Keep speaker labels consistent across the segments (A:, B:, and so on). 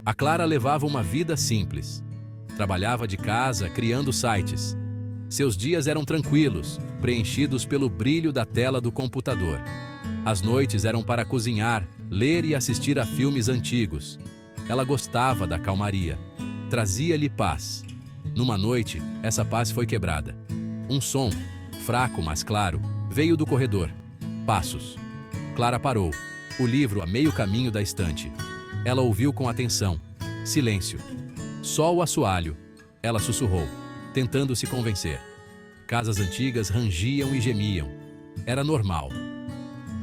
A: A Clara levava uma vida simples. Trabalhava de casa, criando sites. Seus dias eram tranquilos, preenchidos pelo brilho da tela do computador. As noites eram para cozinhar, ler e assistir a filmes antigos. Ela gostava da calmaria. Trazia-lhe paz. Numa noite, essa paz foi quebrada. Um som, fraco mas claro, veio do corredor. Passos. Clara parou, o livro a meio caminho da estante. Ela ouviu com atenção. Silêncio. Só o assoalho. Ela sussurrou, tentando se convencer. Casas antigas rangiam e gemiam. Era normal.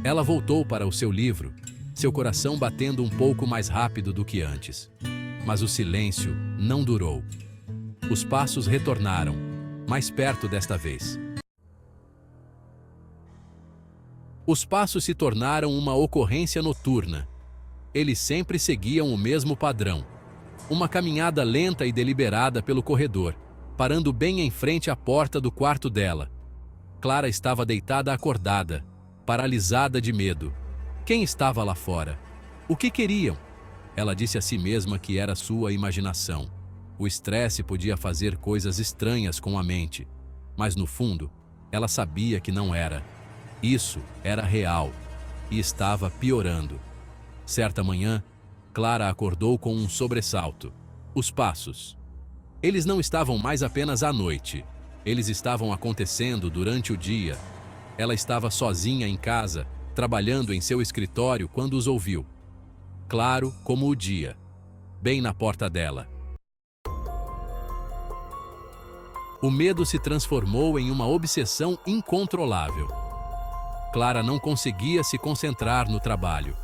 A: Ela voltou para o seu livro, seu coração batendo um pouco mais rápido do que antes. Mas o silêncio não durou. Os passos retornaram, mais perto desta vez. Os passos se tornaram uma ocorrência noturna. Eles sempre seguiam o mesmo padrão. Uma caminhada lenta e deliberada pelo corredor, parando bem em frente à porta do quarto dela. Clara estava deitada acordada, paralisada de medo. Quem estava lá fora? O que queriam? Ela disse a si mesma que era sua imaginação. O estresse podia fazer coisas estranhas com a mente, mas no fundo, ela sabia que não era. Isso era real e estava piorando. Certa manhã, Clara acordou com um sobressalto. Os passos. Eles não estavam mais apenas à noite. Eles estavam acontecendo durante o dia. Ela estava sozinha em casa, trabalhando em seu escritório quando os ouviu. Claro como o dia. Bem na porta dela. O medo se transformou em uma obsessão incontrolável. Clara não conseguia se concentrar no trabalho.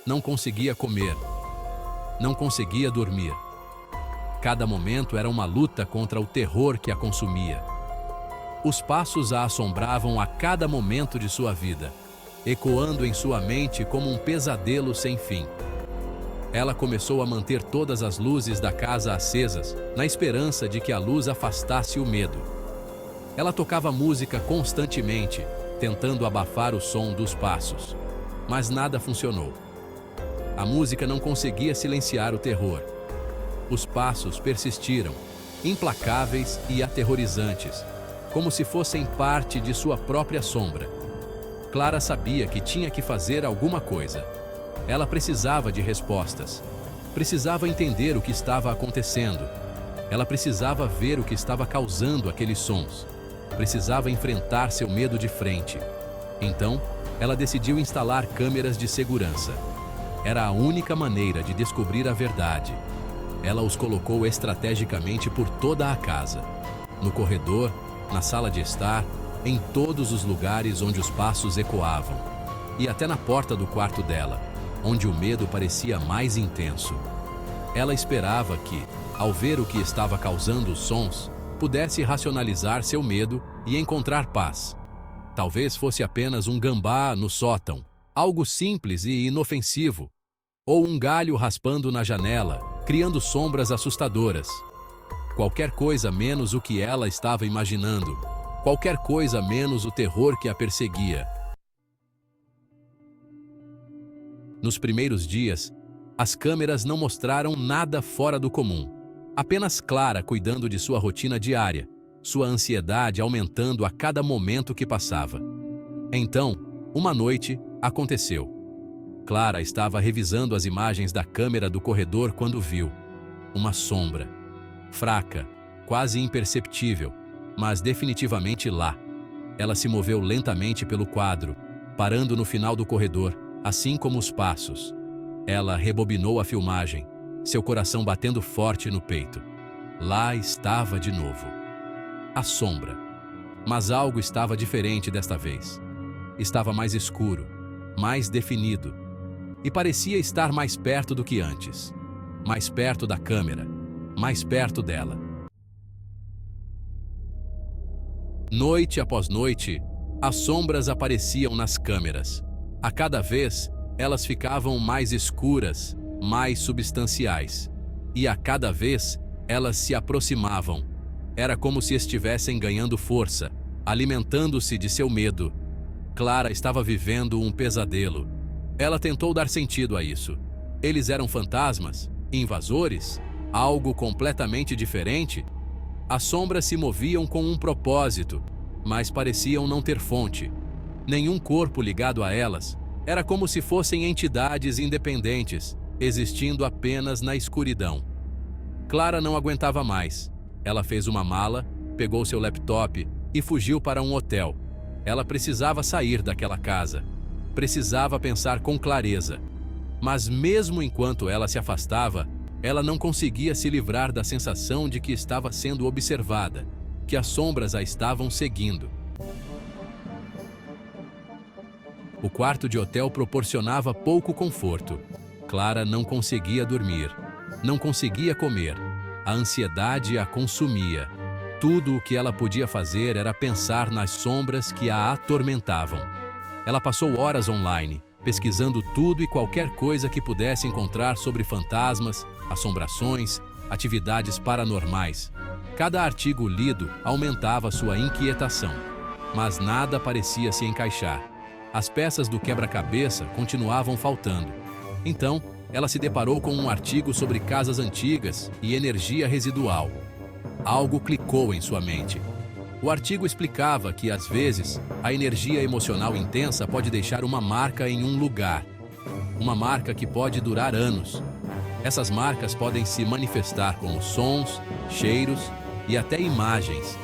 A: Não conseguia comer. Não conseguia dormir. Cada momento era uma luta contra o terror que a consumia. Os passos a assombravam a cada momento de sua vida, ecoando em sua mente como um pesadelo sem fim. Ela começou a manter todas as luzes da casa acesas, na esperança de que a luz afastasse o medo. Ela tocava música constantemente, tentando abafar o som dos passos. Mas nada funcionou. A música não conseguia silenciar o terror. Os passos persistiram, implacáveis e aterrorizantes, como se fossem parte de sua própria sombra. Clara sabia que tinha que fazer alguma coisa. Ela precisava de respostas. Precisava entender o que estava acontecendo. Ela precisava ver o que estava causando aqueles sons. Precisava enfrentar seu medo de frente. Então, ela decidiu instalar câmeras de segurança. Era a única maneira de descobrir a verdade. Ela os colocou estrategicamente por toda a casa. No corredor, na sala de estar, em todos os lugares onde os passos ecoavam. E até na porta do quarto dela, onde o medo parecia mais intenso. Ela esperava que, ao ver o que estava causando os sons, pudesse racionalizar seu medo e encontrar paz. Talvez fosse apenas um gambá no sótão, algo simples e inofensivo, ou um galho raspando na janela, criando sombras assustadoras. Qualquer coisa menos o que ela estava imaginando, qualquer coisa menos o terror que a perseguia. Nos primeiros dias, as câmeras não mostraram nada fora do comum. Apenas Clara cuidando de sua rotina diária, sua ansiedade aumentando a cada momento que passava. Então, uma noite, aconteceu. Clara estava revisando as imagens da câmera do corredor quando viu uma sombra. Fraca, quase imperceptível, mas definitivamente lá. Ela se moveu lentamente pelo quadro, parando no final do corredor, assim como os passos. Ela rebobinou a filmagem, seu coração batendo forte no peito. Lá estava de novo. A sombra. Mas algo estava diferente desta vez. Estava mais escuro, mais definido. E parecia estar mais perto do que antes. Mais perto da câmera, mais perto dela. Noite após noite, as sombras apareciam nas câmeras. A cada vez, elas ficavam mais escuras, mais substanciais. E a cada vez, elas se aproximavam. Era como se estivessem ganhando força, alimentando-se de seu medo. Clara estava vivendo um pesadelo. Ela tentou dar sentido a isso. Eles eram fantasmas? Invasores? Algo completamente diferente? As sombras se moviam com um propósito, mas pareciam não ter fonte. Nenhum corpo ligado a elas. Era como se fossem entidades independentes, existindo apenas na escuridão. Clara não aguentava mais. Ela fez uma mala, pegou seu laptop e fugiu para um hotel. Ela precisava sair daquela casa. Precisava pensar com clareza. Mas mesmo enquanto ela se afastava, ela não conseguia se livrar da sensação de que estava sendo observada, que as sombras a estavam seguindo. O quarto de hotel proporcionava pouco conforto. Clara não conseguia dormir, não conseguia comer. A ansiedade a consumia. Tudo o que ela podia fazer era pensar nas sombras que a atormentavam. Ela passou horas online, pesquisando tudo e qualquer coisa que pudesse encontrar sobre fantasmas, assombrações, atividades paranormais. Cada artigo lido aumentava sua inquietação, mas nada parecia se encaixar. As peças do quebra-cabeça continuavam faltando. Então, ela se deparou com um artigo sobre casas antigas e energia residual. Algo clicou em sua mente. O artigo explicava que, às vezes, a energia emocional intensa pode deixar uma marca em um lugar. Uma marca que pode durar anos. Essas marcas podem se manifestar como sons, cheiros e até imagens.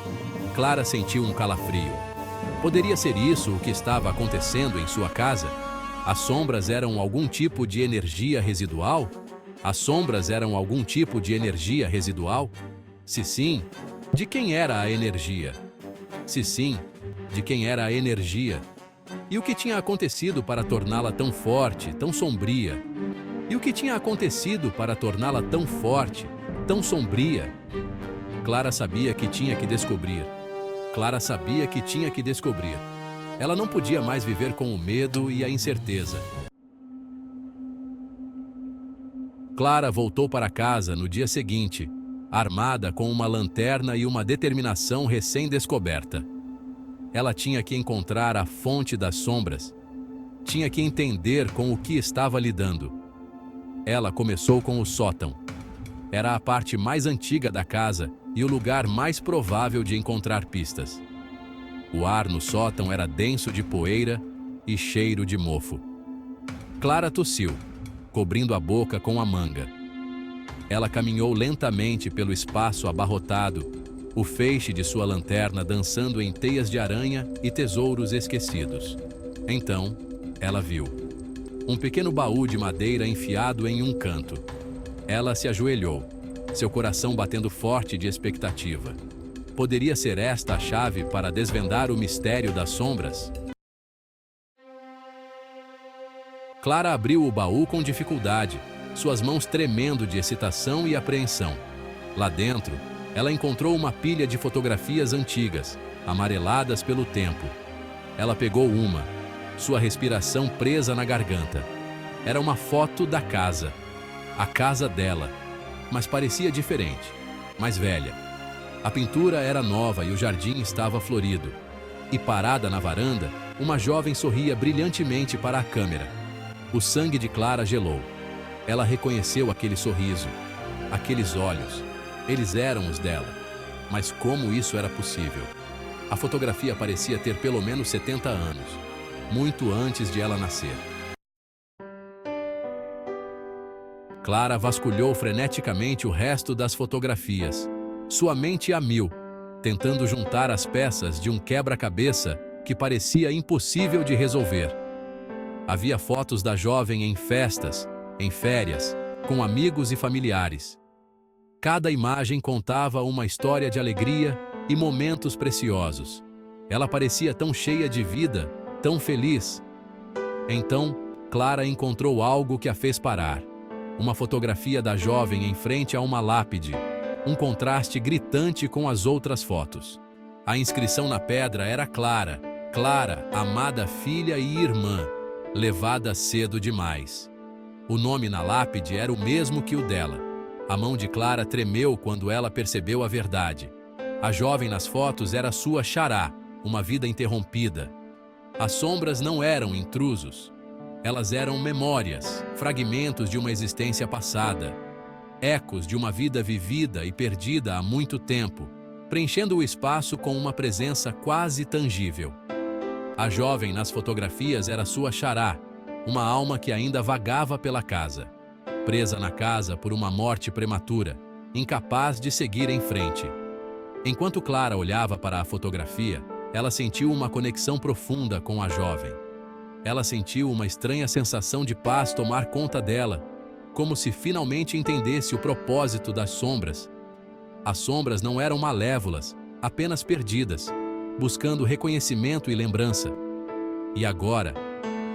A: Clara sentiu um calafrio. Poderia ser isso o que estava acontecendo em sua casa? As sombras eram algum tipo de energia residual? As sombras eram algum tipo de energia residual? Se sim, de quem era a energia? Se sim, de quem era a energia? E o que tinha acontecido para torná-la tão forte, tão sombria? E o que tinha acontecido para torná-la tão forte, tão sombria? Clara sabia que tinha que descobrir. Clara sabia que tinha que descobrir. Ela não podia mais viver com o medo e a incerteza. Clara voltou para casa no dia seguinte, armada com uma lanterna e uma determinação recém-descoberta. Ela tinha que encontrar a fonte das sombras. Tinha que entender com o que estava lidando. Ela começou com o sótão. Era a parte mais antiga da casa e o lugar mais provável de encontrar pistas. O ar no sótão era denso de poeira e cheiro de mofo. Clara tossiu, cobrindo a boca com a manga. Ela caminhou lentamente pelo espaço abarrotado, o feixe de sua lanterna dançando em teias de aranha e tesouros esquecidos. Então, ela viu um pequeno baú de madeira enfiado em um canto. Ela se ajoelhou, seu coração batendo forte de expectativa. Poderia ser esta a chave para desvendar o mistério das sombras? Clara abriu o baú com dificuldade, suas mãos tremendo de excitação e apreensão. Lá dentro, ela encontrou uma pilha de fotografias antigas, amareladas pelo tempo. Ela pegou uma, sua respiração presa na garganta. Era uma foto da casa, a casa dela, mas parecia diferente, mais velha. A pintura era nova e o jardim estava florido. E parada na varanda, uma jovem sorria brilhantemente para a câmera. O sangue de Clara gelou. Ela reconheceu aquele sorriso, aqueles olhos. Eles eram os dela. Mas como isso era possível? A fotografia parecia ter pelo menos 70 anos, muito antes de ela nascer. Clara vasculhou freneticamente o resto das fotografias. Sua mente a mil, tentando juntar as peças de um quebra-cabeça que parecia impossível de resolver. Havia fotos da jovem em festas, em férias, com amigos e familiares. Cada imagem contava uma história de alegria e momentos preciosos. Ela parecia tão cheia de vida, tão feliz. Então, Clara encontrou algo que a fez parar. Uma fotografia da jovem em frente a uma lápide. Um contraste gritante com as outras fotos. A inscrição na pedra era Clara. Clara, amada filha e irmã, levada cedo demais. O nome na lápide era o mesmo que o dela. A mão de Clara tremeu quando ela percebeu a verdade. A jovem nas fotos era sua xará, uma vida interrompida. As sombras não eram intrusos. Elas eram memórias, fragmentos de uma existência passada. ecos de uma vida vivida e perdida há muito tempo, preenchendo o espaço com uma presença quase tangível. A jovem nas fotografias era sua xará, uma alma que ainda vagava pela casa, presa na casa por uma morte prematura, incapaz de seguir em frente. Enquanto Clara olhava para a fotografia, ela sentiu uma conexão profunda com a jovem. Ela sentiu uma estranha sensação de paz tomar conta dela, como se finalmente entendesse o propósito das sombras. As sombras não eram malévolas, apenas perdidas, buscando reconhecimento e lembrança. E agora,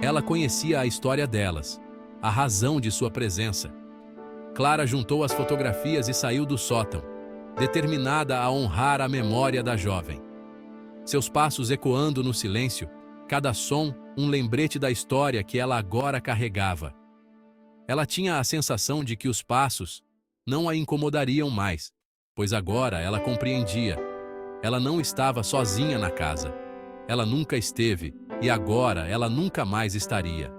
A: ela conhecia a história delas, a razão de sua presença. Clara juntou as fotografias e saiu do sótão, determinada a honrar a memória da jovem. Seus passos ecoando no silêncio, cada som um lembrete da história que ela agora carregava. Ela tinha a sensação de que os passos não a incomodariam mais, pois agora ela compreendia. Ela não estava sozinha na casa. Ela nunca esteve, e agora ela nunca mais estaria.